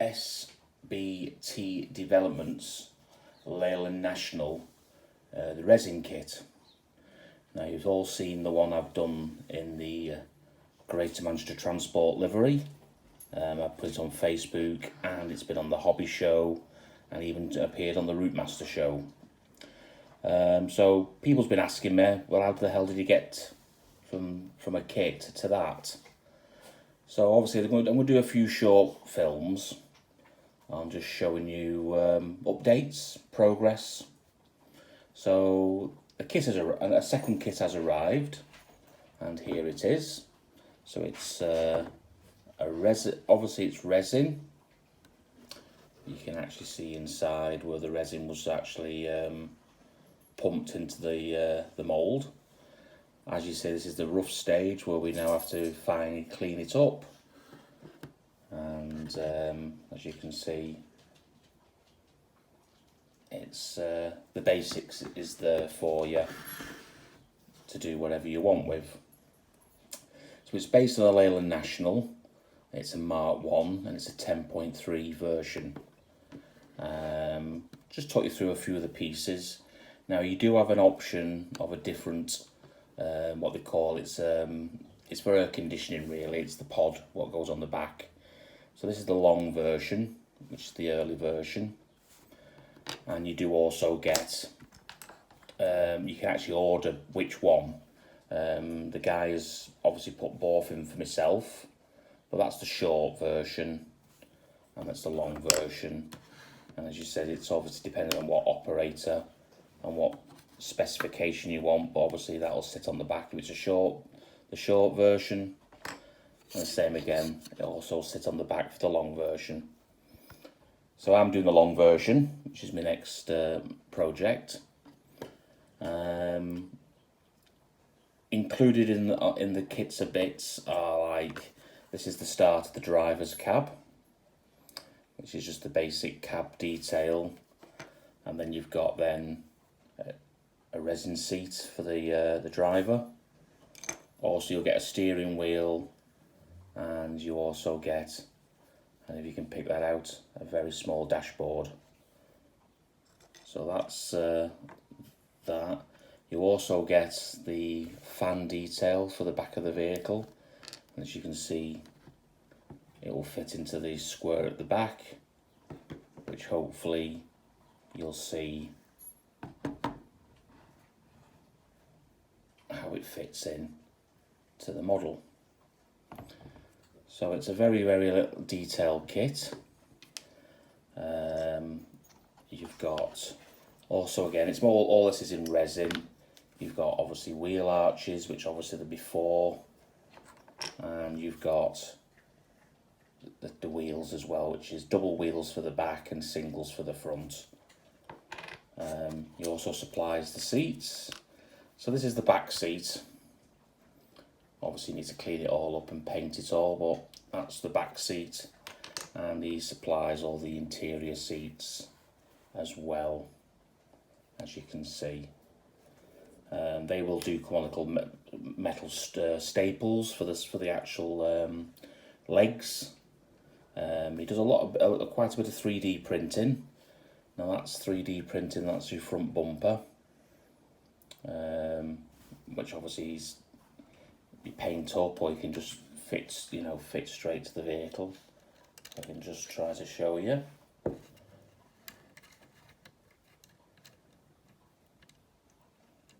SBT Developments Leyland National, the resin kit. Now you've all seen the one I've done in the Greater Manchester Transport livery. I put it on Facebook and it's been on the Hobby Show and even appeared on the Route Master Show. So people's been asking me, well, how the hell did you get from a kit to that? So obviously I'm going to do a few short films. I'm just showing you updates, progress. So a second kit has arrived, and here it is. So it's a resin. Obviously, it's resin. You can actually see inside where the resin was actually pumped into the mould. As you see, this is the rough stage where we now have to finally clean it up. And as you can see, it's the basics is there for you to do whatever you want with. So it's based on a Leyland National. It's a Mark 1 and it's a 10.3 version. Just talk you through a few of the pieces. Now you do have an option of a different, what they call, it's for air conditioning really, it's the pod, what goes on the back. So this is the long version, which is the early version. And you do also get, you can actually order which one. The guy has obviously put both in for myself, but that's the short version and that's the long version. And as you said, it's obviously depending on what operator and what specification you want, but obviously that'll sit on the back if it's the short version. And the same again, it'll also sit on the back for the long version. So I'm doing the long version, which is my next project. Included in the kits of bits are like, this is the start of the driver's cab, which is just the basic cab detail, and then you've got then a resin seat for the driver. Also you'll get a steering wheel, and you also get, and if you can pick that out, a very small dashboard. So that's that. You also get the fan detail for the back of the vehicle. As you can see, it will fit into the square at the back, which hopefully you'll see how it fits in to the model. So it's a very, very little detailed kit. You've got also, again, it's more, all this is in resin. You've got obviously wheel arches, which obviously the before, and you've got the wheels as well, which is double wheels for the back and singles for the front. He also supplies the seats. So this is the back seat. Obviously you need to clean it all up and paint it all, but that's the back seat, and he supplies all the interior seats as well, as you can see. They will do conical metal staples for the actual legs. He does quite a bit of 3D printing. Now that's 3D printing, that's your front bumper, which obviously you paint up, or you can just fit straight to the vehicle. I can just try to show you.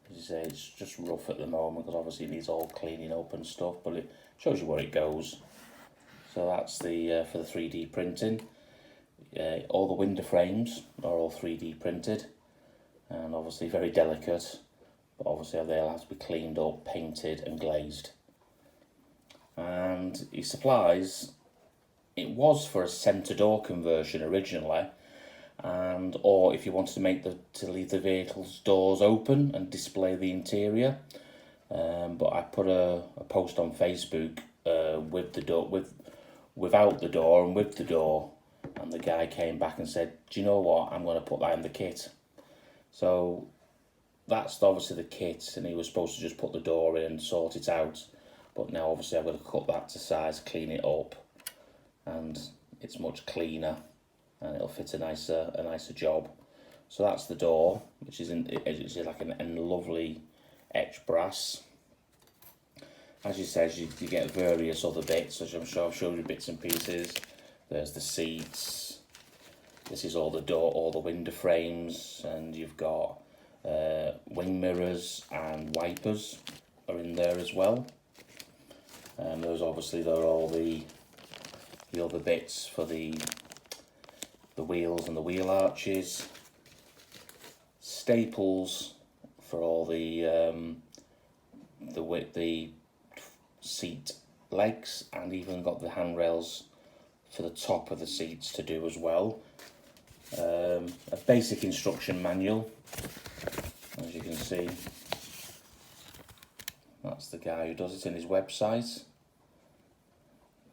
As you say, it's just rough at the moment because obviously it needs all cleaning up and stuff, but it shows you where it goes. So that's the for the 3D printing. All the window frames are all 3D printed, and obviously very delicate, but obviously they'll have to be cleaned up, painted and glazed. And he supplies, it was for a centre door conversion originally, and or if you wanted to leave the vehicle's doors open and display the interior, but I put a post on Facebook with the door, without the door and with the door, and the guy came back and said, do you know what, I'm going to put that in the kit. So that's obviously the kit, and he was supposed to just put the door in and sort it out, but now obviously I've got to cut that to size, clean it up, and it's much cleaner and it'll fit a nicer job. So that's the door, which is like in lovely etched brass. As you said, you get various other bits, which I'm sure I've showed you bits and pieces. There's the seats. This is all the window frames, and you've got wing mirrors and wipers are in there as well. Those obviously they're all the other bits for the wheels and the wheel arches. Staples for all the seat legs, and even got the handrails for the top of the seats to do as well. A basic instruction manual, as you can see. That's the guy who does it in his website.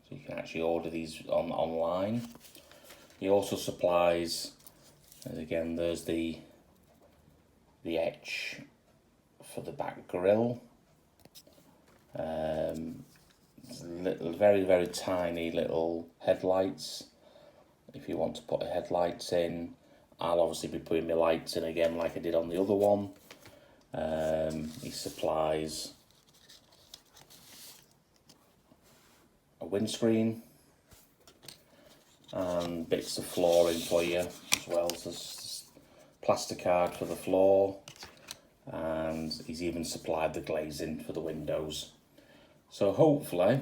So you can actually order these online. He also supplies, and again there's the etch for the back grille. Very tiny little headlights. If you want to put headlights in, I'll obviously be putting my lights in again like I did on the other one. He supplies a windscreen and bits of flooring for you as well. So there's plasticard for the floor, and he's even supplied the glazing for the windows. So hopefully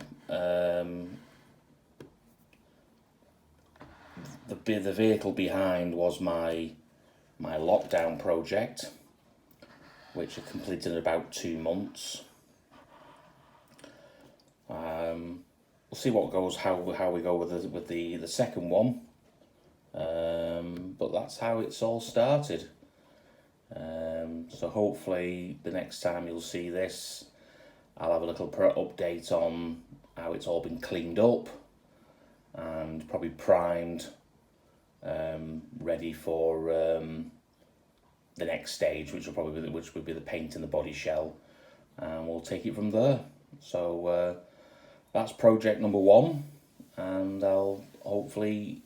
the vehicle behind was my lockdown project, which I completed in about 2 months. We'll see what goes, how we go with the second one. But that's how it's all started. So hopefully the next time you'll see this, I'll have a little update on how it's all been cleaned up and probably primed, ready for the next stage, which would be the paint and the body shell, and we'll take it from there. So that's project number 1, and I'll hopefully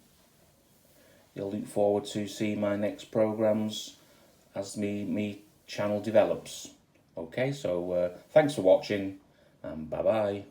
you'll look forward to see my next programs as me channel develops. Okay, so thanks for watching, and bye bye.